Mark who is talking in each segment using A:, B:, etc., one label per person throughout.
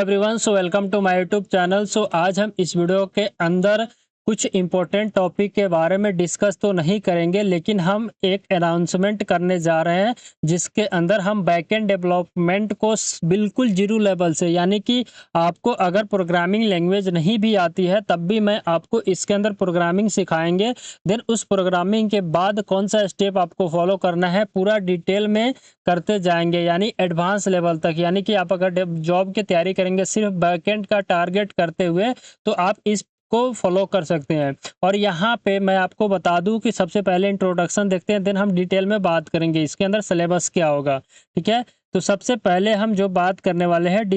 A: Everyone, so welcome to my YouTube channel. So आज हम इस वीडियो के अंदर कुछ इम्पोर्टेंट टॉपिक के बारे में डिस्कस तो नहीं करेंगे, लेकिन हम एक अनाउंसमेंट करने जा रहे हैं जिसके अंदर हम बैकएंड डेवलपमेंट को बिल्कुल जीरो लेवल से, यानी कि आपको अगर प्रोग्रामिंग लैंग्वेज नहीं भी आती है तब भी मैं आपको इसके अंदर प्रोग्रामिंग सिखाएंगे। देन उस प्रोग्रामिंग के बाद कौन सा स्टेप आपको फॉलो करना है पूरा डिटेल में करते जाएंगे, यानी एडवांस लेवल तक। यानी कि आप अगर जॉब की तैयारी करेंगे सिर्फ बैकएंड का टारगेट करते हुए तो आप इसको फॉलो कर सकते हैं। और यहाँ पे मैं आपको बता दूं कि सबसे पहले इंट्रोडक्शन देखते हैं, देन हम डिटेल में बात करेंगे इसके अंदर सिलेबस क्या होगा। ठीक है, तो सबसे पहले हम जो बात करने वाले हैं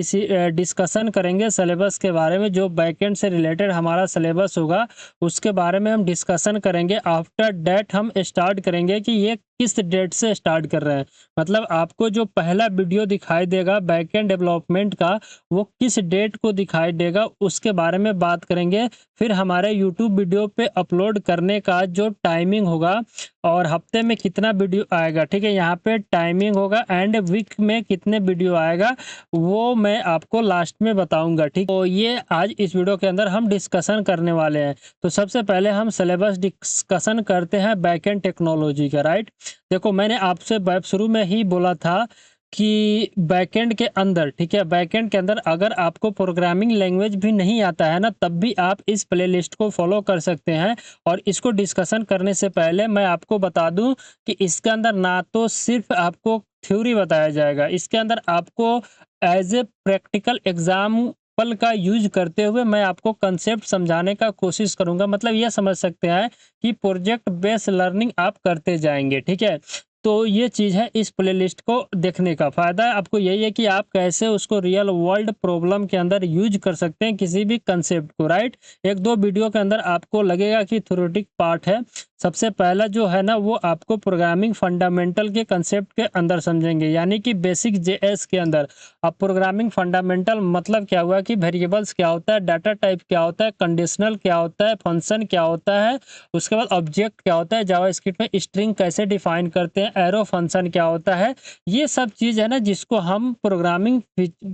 A: डिस्कशन करेंगे सिलेबस के बारे में। जो बैकएंड से रिलेटेड हमारा सिलेबस होगा उसके बारे में हम डिस्कशन करेंगे। आफ्टर डेट हम स्टार्ट करेंगे कि ये किस डेट से स्टार्ट कर रहे हैं, मतलब आपको जो पहला वीडियो दिखाई देगा बैकएंड डेवलपमेंट का वो किस डेट को दिखाई देगा उसके बारे में बात करेंगे। फिर हमारे यूट्यूब वीडियो पे अपलोड करने का जो टाइमिंग होगा और हफ्ते में कितना वीडियो आएगा, ठीक है, यहाँ पे टाइमिंग होगा एंड वीक में कितने वीडियो आएगा वो मैं आपको लास्ट में बताऊंगा। ठीक, तो ये आज इस वीडियो के अंदर हम डिस्कशन करने वाले हैं। तो सबसे पहले हम सिलेबस डिस्कशन करते हैं बैकएंड टेक्नोलॉजी का। राइट, देखो मैंने आपसे शुरू में ही बोला था कि बैकएंड के अंदर, ठीक है, बैकएंड के अंदर अगर आपको प्रोग्रामिंग लैंग्वेज भी नहीं आता है ना तब भी आप इस प्लेलिस्ट को फॉलो कर सकते हैं। और इसको डिस्कशन करने से पहले मैं आपको बता दूं कि इसके अंदर ना तो सिर्फ आपको थ्योरी बताया जाएगा, इसके अंदर आपको एज ए प्रैक्टिकल एग्जाम पल का यूज करते हुए मैं आपको कंसेप्ट समझाने का कोशिश करूंगा। मतलब यह समझ सकते हैं कि प्रोजेक्ट बेस्ड लर्निंग आप करते जाएंगे। ठीक है, तो ये चीज़ है इस प्लेलिस्ट को देखने का फ़ायदा है आपको यही है कि आप कैसे उसको रियल वर्ल्ड प्रॉब्लम के अंदर यूज कर सकते हैं किसी भी कंसेप्ट को। राइट, एक दो वीडियो के अंदर आपको लगेगा कि थ्योरेटिक पार्ट है। सबसे पहला जो है ना वो आपको प्रोग्रामिंग फंडामेंटल के कंसेप्ट के अंदर समझेंगे, यानी कि बेसिक जेएस के अंदर। अब प्रोग्रामिंग फंडामेंटल मतलब क्या हुआ कि वेरिएबल्स क्या होता है, डाटा टाइप क्या होता है, कंडीशनल क्या होता है, फंक्शन क्या होता है, उसके बाद ऑब्जेक्ट क्या होता है, जावास्क्रिप्ट में स्ट्रिंग कैसे डिफाइन करते हैं, एरो फंक्शन क्या होता है। ये सब चीज़ है ना जिसको हम प्रोग्रामिंग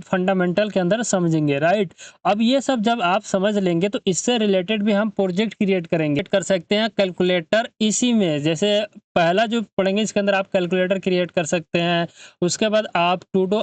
A: फंडामेंटल के अंदर समझेंगे। राइट, अब ये सब जब आप समझ लेंगे तो इससे रिलेटेड भी हम प्रोजेक्ट क्रिएट करेंगे, कर सकते हैं कैलकुलेटर इसी में। जैसे पहला जो पढ़ेंगे इसके अंदर आप कैलकुलेटर क्रिएट कर सकते हैं, उसके बाद आप टूडो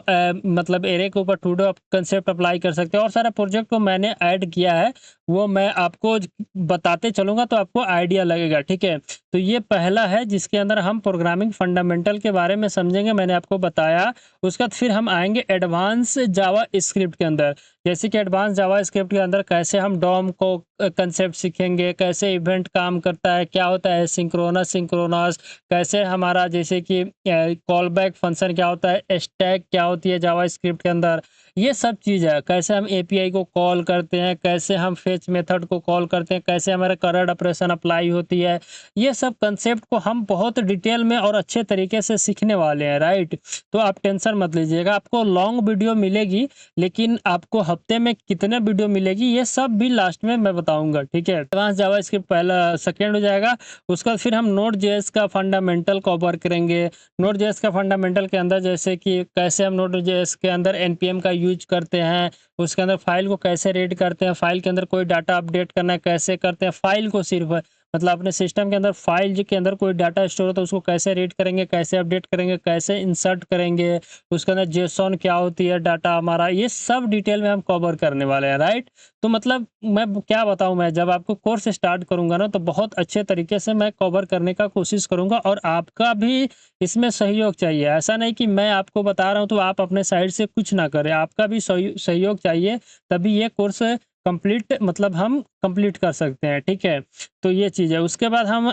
A: मतलब एरे के ऊपर टूडो कंसेप्ट अप्लाई कर सकते हैं। और सारा प्रोजेक्ट को मैंने ऐड किया है वो मैं आपको बताते चलूंगा तो आपको आइडिया लगेगा। ठीक है, तो ये पहला है जिसके अंदर हम प्रोग्रामिंग फंडामेंटल के बारे में समझेंगे, मैंने आपको बताया। उसके बाद फिर हम आएंगे एडवांस जावा स्क्रिप्ट के अंदर। जैसे कि एडवांस जावा स्क्रिप्ट के अंदर कैसे हम डॉम को कंसेप्ट सीखेंगे, कैसे इवेंट काम करता है, क्या होता है सिंक्रोनस सिंक्रोनस, कैसे हमारा जैसे कि कॉल बैक फंक्शन क्या होता है, स्टैक क्या होती है जावा स्क्रिप्ट के अंदर, ये सब चीज़ है। कैसे हम एपीआई को कॉल करते हैं, कैसे हम फेच मेथड को कॉल करते हैं, कैसे हमारे करंट ऑपरेशन अप्लाई होती है, ये सब कंसेप्ट को हम बहुत डिटेल में और अच्छे तरीके से सीखने वाले हैं। राइट, तो आप टेंशन मत लीजिएगा, आपको लॉन्ग वीडियो मिलेगी लेकिन आपको हफ्ते में कितने वीडियो मिलेगी ये सब भी लास्ट में मैं बताऊंगा। ठीक है, एडवांस जावास्क्रिप्ट पहला सेकेंड हो जाएगा। उसका फिर हम नोड जेएस का फंडामेंटल कवर करेंगे। नोड जेएस का फंडामेंटल के अंदर जैसे कि कैसे हम नोड जेएस के अंदर एनपीएम का यूज करते हैं, उसके अंदर फाइल को कैसे रीड करते हैं, फाइल के अंदर कोई डाटा अपडेट करना है कैसे करते हैं, फाइल को सिर्फ मतलब अपने सिस्टम के अंदर फाइल के अंदर कोई डाटा स्टोर होता है उसको कैसे रीड करेंगे, कैसे अपडेट करेंगे, कैसे इंसर्ट करेंगे, उसके अंदर जेसॉन क्या होती है डाटा हमारा, ये सब डिटेल में हम कवर करने वाले हैं। राइट, तो मतलब मैं क्या बताऊं, मैं जब आपको कोर्स स्टार्ट करूंगा ना तो बहुत अच्छे तरीके से मैं कवर करने का कोशिश करूंगा और आपका भी इसमें सहयोग चाहिए। ऐसा नहीं कि मैं आपको बता रहा हूं तो आप अपने साइड से कुछ ना करें, आपका भी सहयोग चाहिए, तभी ये कोर्स कंप्लीट मतलब हम कंप्लीट कर सकते हैं। ठीक है, तो ये चीज़ है। उसके बाद हम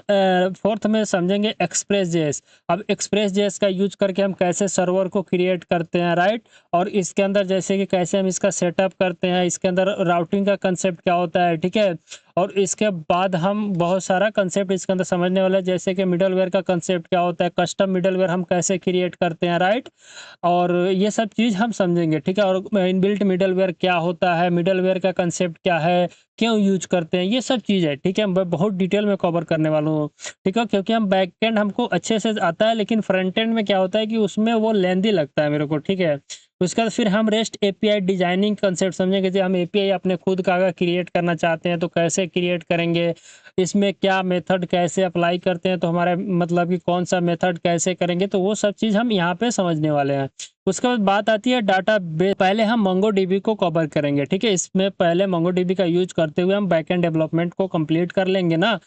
A: फोर्थ में समझेंगे एक्सप्रेस जेएस। अब एक्सप्रेस जेएस का यूज करके हम कैसे सर्वर को क्रिएट करते हैं। राइट, और इसके अंदर जैसे कि कैसे हम इसका सेटअप करते हैं, इसके अंदर राउटिंग का कंसेप्ट क्या होता है। ठीक है, और इसके बाद हम बहुत सारा कंसेप्ट इसके अंदर समझने वाले हैं, जैसे कि मिडलवेयर का कंसेप्ट क्या होता है, कस्टम मिडलवेयर हम कैसे क्रिएट करते हैं। राइट, और ये सब चीज़ हम समझेंगे। ठीक है, और इनबिल्ट मिडलवेयर क्या होता है, मिडलवेयर का कंसेप्ट क्या है, क्यों यूज करते हैं, ये सब चीज़ है। ठीक है, मैं बहुत डिटेल में कवर करने वाला हूँ। ठीक है, क्योंकि हम बैक एंड हमको अच्छे से आता है लेकिन फ्रंट एंड में क्या होता है कि उसमें वो लेंदी लगता है मेरे को। ठीक है, उसके बाद फिर हम रेस्ट एपीआई डिजाइनिंग कंसेप्ट समझेंगे। जैसे हम एपीआई अपने खुद का अगर क्रिएट करना चाहते हैं तो कैसे क्रिएट करेंगे, इसमें क्या मेथड कैसे अप्लाई करते हैं, तो हमारा मतलब कि कौन सा मेथड कैसे करेंगे, तो वो सब चीज़ हम यहाँ पे समझने वाले हैं। उसके बाद बात आती है डाटाबेस। पहले हम मोंगोडीबी को कवर करेंगे, ठीक है। इसमें पहले मोंगोडीबी का यूज करते हुए हम बैकएंड डेवलपमेंट को कंप्लीट कर लेंगे ना,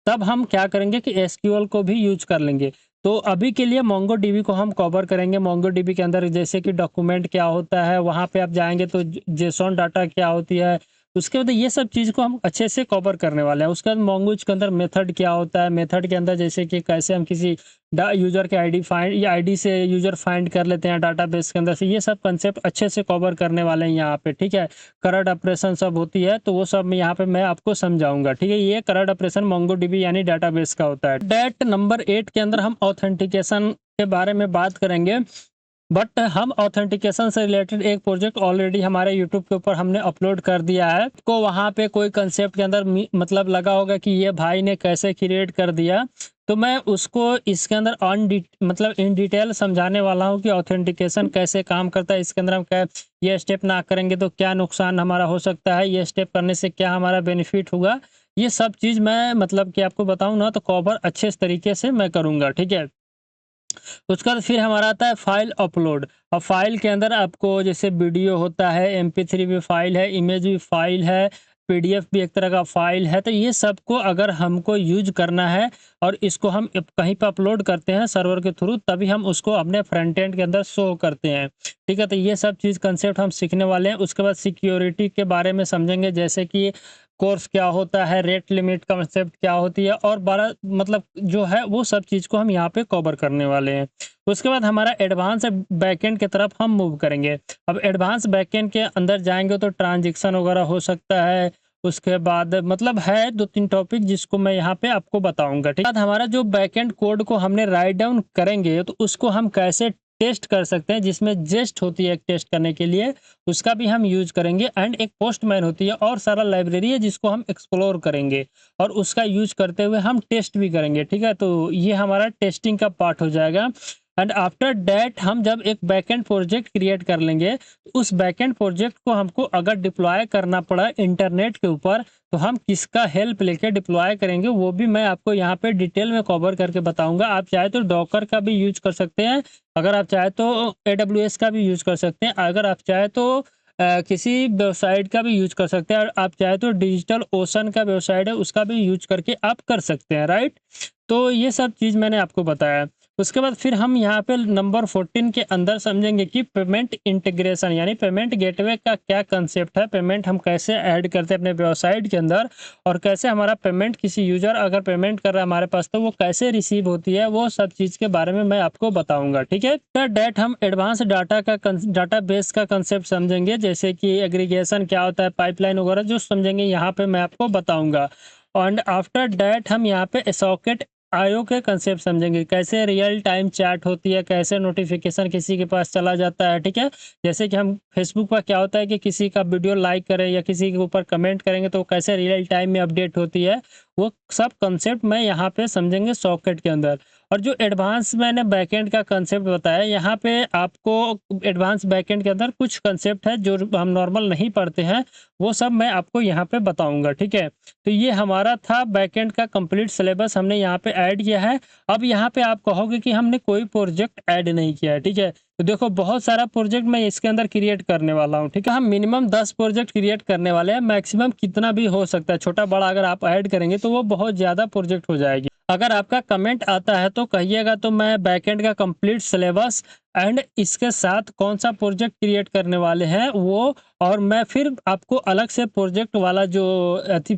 A: तब हम क्या करेंगे कि एसक्यूएल को भी यूज कर लेंगे। तो अभी के लिए मोंगोडीबी को हम कवर करेंगे। मोंगोडीबी के अंदर जैसे कि डॉक्यूमेंट क्या होता है, वहाँ पे आप जाएंगे तो जेसॉन डाटा क्या होती है, उसके बाद ये सब चीज़ को हम अच्छे से कवर करने वाले हैं। उसके बाद मोंगोज के अंदर मेथड क्या होता है, मेथड के अंदर जैसे कि कैसे हम किसी यूजर के आईडी फाइंड या आईडी से यूजर फाइंड कर लेते हैं डाटाबेस के अंदर से, ये सब कंसेप्ट अच्छे से कवर करने वाले हैं यहाँ पे, ठीक है। करंट ऑपरेशन सब होती है तो वो सब मैं यहाँ पे मैं आपको समझाऊंगा, ठीक है। ये करंट ऑपरेशन मोंगोडीबी यानी डाटाबेस का होता है। डेट नंबर 8 के अंदर हम ऑथेंटिकेशन के बारे में बात करेंगे। बट हम ऑथेंटिकेशन से रिलेटेड एक प्रोजेक्ट ऑलरेडी हमारे यूट्यूब के ऊपर हमने अपलोड कर दिया है। को वहाँ पे कोई कंसेप्ट के अंदर मतलब लगा होगा कि ये भाई ने कैसे क्रिएट कर दिया, तो मैं उसको इसके अंदर मतलब इन डिटेल समझाने वाला हूँ कि ऑथेंटिकेशन कैसे काम करता है। इसके अंदर हम क्या ये स्टेप ना करेंगे तो क्या नुकसान हमारा हो सकता है, ये स्टेप करने से क्या हमारा बेनिफिट होगा, ये सब चीज़ मैं मतलब कि आपको बताऊँ ना तो कवर अच्छे तरीके से मैं करूँगा, ठीक है। उसके बाद फिर हमारा आता है फाइल अपलोड। अब फाइल के अंदर आपको जैसे वीडियो होता है, MP3 भी फाइल है, इमेज भी फाइल है, PDF भी एक तरह का फाइल है। तो ये सब को अगर हमको यूज करना है और इसको हम कहीं पे अपलोड करते हैं सर्वर के थ्रू, तभी हम उसको अपने फ्रंट एंड के अंदर शो करते हैं, ठीक है। तो ये सब चीज़ कंसेप्ट हम सीखने वाले हैं। उसके बाद सिक्योरिटी के बारे में समझेंगे, जैसे कि कोर्स क्या होता है, रेट लिमिट कंसेप्ट क्या होती है, और बड़ा मतलब जो है वो सब चीज़ को हम यहाँ पे कवर करने वाले हैं। उसके बाद हमारा एडवांस बैकएंड की तरफ हम मूव करेंगे। अब एडवांस बैकएंड के अंदर जाएंगे तो ट्रांजैक्शन वगैरह हो सकता है। उसके बाद मतलब है 2-3 टॉपिक जिसको मैं यहाँ पे आपको बताऊंगा, ठीक है। हमारा जो बैकएंड कोड को हमने राइट डाउन करेंगे तो उसको हम कैसे टेस्ट कर सकते हैं, जिसमें जेस्ट होती है एक टेस्ट करने के लिए, उसका भी हम यूज करेंगे। एंड एक पोस्टमैन होती है और सारा लाइब्रेरी है जिसको हम एक्सप्लोर करेंगे और उसका यूज करते हुए हम टेस्ट भी करेंगे, ठीक है। तो ये हमारा टेस्टिंग का पार्ट हो जाएगा। एंड आफ्टर दैट हम जब एक बैकएंड प्रोजेक्ट क्रिएट कर लेंगे तो उस बैकएंड प्रोजेक्ट को हमको अगर डिप्लॉय करना पड़ा इंटरनेट के ऊपर तो हम किसका हेल्प लेके डिप्लॉय करेंगे, वो भी मैं आपको यहाँ पे डिटेल में कवर करके बताऊंगा। आप चाहे तो डॉकर का भी यूज कर सकते हैं, अगर आप चाहे तो AWS का भी यूज कर सकते हैं, अगर आप चाहे तो किसी वेबसाइट का भी यूज कर सकते हैं, और आप चाहे तो डिजिटल ओशन का वेबसाइट है उसका भी यूज करके आप कर सकते हैं, राइट। तो ये सब चीज़ मैंने आपको बताया। उसके बाद फिर हम यहाँ पे नंबर 14 के अंदर समझेंगे कि पेमेंट इंटीग्रेशन यानी पेमेंट गेटवे का क्या कंसेप्ट है, पेमेंट हम कैसे ऐड करते हैं अपने वेबसाइट के अंदर, और कैसे हमारा पेमेंट किसी यूजर अगर पेमेंट कर रहा है हमारे पास तो वो कैसे रिसीव होती है, वो सब चीज़ के बारे में मैं आपको बताऊंगा, ठीक है। तो डेट हम एडवांस डाटाबेस का कंसेप्ट समझेंगे, जैसे कि एग्रीगेशन क्या होता है, पाइपलाइन वगैरह जो समझेंगे यहाँ पे मैं आपको बताऊंगा। एंड आफ्टर दैट हम यहाँ पे सॉकेट आईओ के कंसेप्ट समझेंगे, कैसे रियल टाइम चैट होती है, कैसे नोटिफिकेशन किसी के पास चला जाता है, ठीक है। जैसे कि हम फेसबुक पर क्या होता है कि किसी का वीडियो लाइक करें या किसी के ऊपर कमेंट करेंगे तो कैसे रियल टाइम में अपडेट होती है, वो सब कंसेप्ट मैं यहाँ पे समझेंगे सॉकेट के अंदर। और जो एडवांस मैंने बैकएंड का कंसेप्ट बताया, यहाँ पे आपको एडवांस बैकएंड के अंदर कुछ कंसेप्ट है जो हम नॉर्मल नहीं पढ़ते हैं, वो सब मैं आपको यहाँ पे बताऊंगा, ठीक है। तो ये हमारा था बैकएंड का कंप्लीट सिलेबस हमने यहाँ पे ऐड किया है। अब यहाँ पे आप कहोगे कि हमने कोई प्रोजेक्ट ऐड नहीं किया है, ठीक है। तो देखो बहुत सारा प्रोजेक्ट मैं इसके अंदर क्रिएट करने वाला हूँ, ठीक है। हम मिनिमम 10 प्रोजेक्ट क्रिएट करने वाले हैं, मैक्सिमम कितना भी हो सकता है, छोटा बड़ा अगर आप ऐड करेंगे तो वो बहुत ज़्यादा प्रोजेक्ट हो जाएगी। अगर आपका कमेंट आता है तो कहिएगा, तो मैं बैकएंड का कंप्लीट सिलेबस एंड इसके साथ कौन सा प्रोजेक्ट क्रिएट करने वाले हैं वो, और मैं फिर आपको अलग से प्रोजेक्ट वाला जो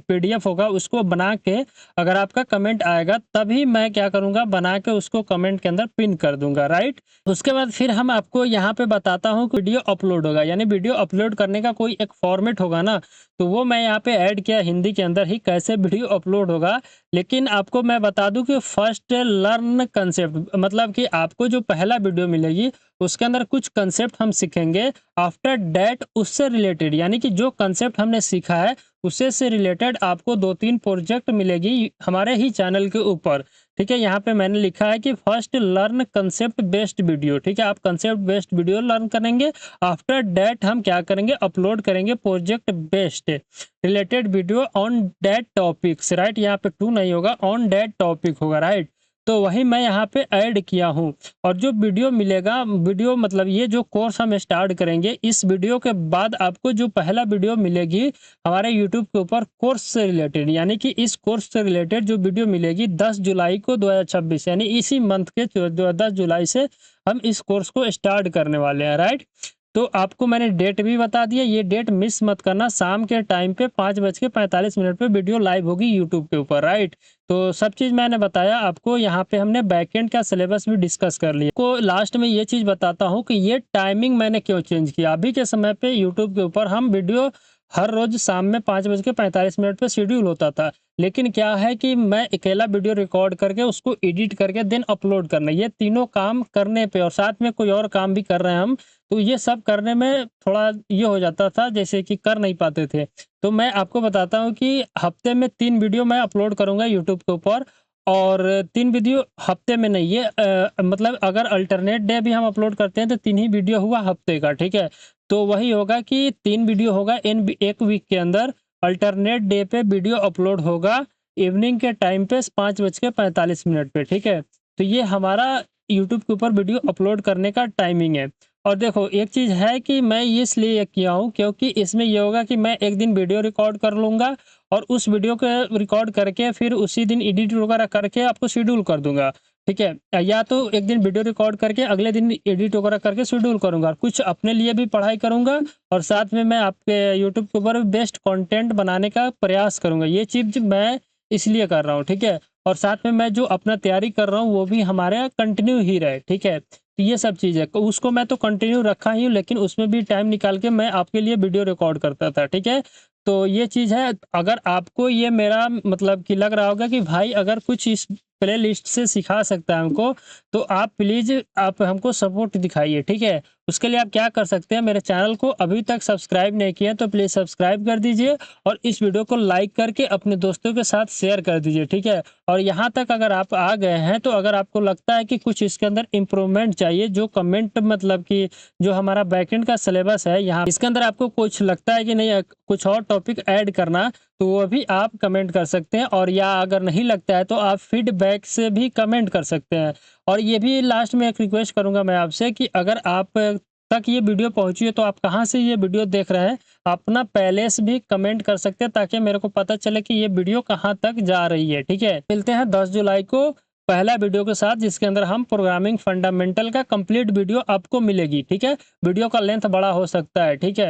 A: PDF होगा उसको बना के, अगर आपका कमेंट आएगा तभी मैं क्या करूँगा, बना के उसको कमेंट के अंदर पिन कर दूंगा, राइट। उसके बाद फिर हम आपको यहाँ पे बताता हूँ कि वीडियो अपलोड होगा, यानी वीडियो अपलोड करने का कोई एक फॉर्मेट होगा ना, तो वो मैं यहाँ पे ऐड किया हिंदी के अंदर ही कैसे वीडियो अपलोड होगा। लेकिन आपको मैं बता दूं कि फर्स्ट लर्न कंसेप्ट, मतलब कि आपको जो पहला वीडियो मिलेगी उसके अंदर कुछ कंसेप्ट हम सीखेंगे। आफ्टर दैट उससे रिलेटेड यानी कि जो कंसेप्ट हमने सीखा है उससे रिलेटेड आपको 2-3 प्रोजेक्ट मिलेगी हमारे ही चैनल के ऊपर, ठीक है। यहाँ पे मैंने लिखा है कि first learn concept based video, ठीक है। आप कंसेप्ट बेस्ड वीडियो लर्न करेंगे। आफ्टर दैट हम क्या करेंगे, अपलोड करेंगे project based related video on that topics, right. यहाँ पे टू नहीं होगा, ऑन दैट टॉपिक होगा, राइट। तो वही मैं यहाँ पे ऐड किया हूँ। और जो वीडियो मिलेगा, वीडियो मतलब ये जो कोर्स हम स्टार्ट करेंगे, इस वीडियो के बाद आपको जो पहला वीडियो मिलेगी हमारे यूट्यूब के ऊपर कोर्स से रिलेटेड, यानी कि इस कोर्स से रिलेटेड जो वीडियो मिलेगी 10 जुलाई को 2026, यानी इसी मंथ के 10 जुलाई से हम इस कोर्स को स्टार्ट करने वाले हैं, राइट। तो आपको मैंने डेट भी बता दिया, ये डेट मिस मत करना। शाम के टाइम पे 5:45 पे वीडियो लाइव होगी यूट्यूब के ऊपर, राइट। तो सब चीज़ मैंने बताया आपको। यहाँ पे हमने बैकएंड का सिलेबस भी डिस्कस कर लिया। को लास्ट में ये चीज़ बताता हूँ कि ये टाइमिंग मैंने क्यों चेंज किया। अभी के समय पे यूट्यूब के ऊपर हम वीडियो हर रोज शाम में 5:45 पे शेड्यूल होता था। लेकिन क्या है कि मैं अकेला वीडियो रिकॉर्ड करके उसको एडिट करके देन अपलोड करना, ये तीनों काम करने पे, और साथ में कोई और काम भी कर रहे हैं हम, तो ये सब करने में थोड़ा ये हो जाता था, जैसे कि कर नहीं पाते थे। तो मैं आपको बताता हूँ कि हफ्ते में 3 वीडियो मैं अपलोड करूँगा यूट्यूब के ऊपर। और 3 वीडियो हफ्ते में नहीं, ये मतलब अगर अल्टरनेट डे भी हम अपलोड करते हैं तो 3 ही वीडियो हुआ हफ्ते का, ठीक है। तो वही होगा कि 3 वीडियो होगा इन एक वीक के अंदर। अल्टरनेट डे पे वीडियो अपलोड होगा इवनिंग के टाइम पे 5:45 पे, ठीक है। तो ये हमारा यूट्यूब के ऊपर वीडियो अपलोड करने का टाइमिंग है। और देखो एक चीज़ है कि मैं ये इसलिए किया हूँ क्योंकि इसमें ये होगा कि मैं एक दिन वीडियो रिकॉर्ड कर लूँगा और उस वीडियो को रिकॉर्ड करके फिर उसी दिन एडिट वगैरह करके आपको शेड्यूल कर दूँगा, ठीक है। या तो एक दिन वीडियो रिकॉर्ड करके अगले दिन एडिट वगैरह करके शेड्यूल करूँगा, कुछ अपने लिए भी पढ़ाई करूँगा और साथ में मैं आपके यूट्यूब के ऊपर बेस्ट कंटेंट बनाने का प्रयास करूँगा। ये चीज़ मैं इसलिए कर रहा हूँ, ठीक है। और साथ में मैं जो अपना तैयारी कर रहा हूँ वो भी हमारे कंटिन्यू ही रहे, ठीक है। तो ये सब चीज़ है, तो उसको मैं तो कंटिन्यू रखा ही हूँ, लेकिन उसमें भी टाइम निकाल के मैं आपके लिए वीडियो रिकॉर्ड करता था, ठीक है। तो ये चीज़ है। अगर आपको ये मेरा मतलब कि लग रहा होगा कि भाई अगर कुछ इस प्ले लिस्ट से सिखा सकता है हमको, तो आप प्लीज़ आप हमको सपोर्ट दिखाइए, ठीक है। उसके लिए आप क्या कर सकते हैं, मेरे चैनल को अभी तक सब्सक्राइब नहीं किया तो प्लीज़ सब्सक्राइब कर दीजिए और इस वीडियो को लाइक करके अपने दोस्तों के साथ शेयर कर दीजिए, ठीक है। और यहाँ तक अगर आप आ गए हैं तो अगर आपको लगता है कि कुछ इसके अंदर इम्प्रूवमेंट चाहिए, जो कमेंट मतलब कि जो हमारा बैकएंड का सिलेबस है यहाँ इसके अंदर आपको कुछ लगता है कि नहीं कुछ और टॉपिक ऐड करना, तो वो भी आप कमेंट कर सकते हैं। और या अगर नहीं लगता है तो आप फीडबैक से भी कमेंट कर सकते हैं। और ये भी लास्ट में एक रिक्वेस्ट करूंगा मैं आपसे कि अगर आप तक ये वीडियो पहुंची है तो आप कहां से ये वीडियो देख रहे हैं, अपना पैलेस भी कमेंट कर सकते हैं ताकि मेरे को पता चले कि ये वीडियो कहां तक जा रही है, ठीक है। मिलते हैं 10 जुलाई को पहला वीडियो के साथ, जिसके अंदर हम प्रोग्रामिंग फंडामेंटल का कंप्लीट वीडियो आपको मिलेगी, ठीक है। वीडियो का लेंथ बड़ा हो सकता है, ठीक है।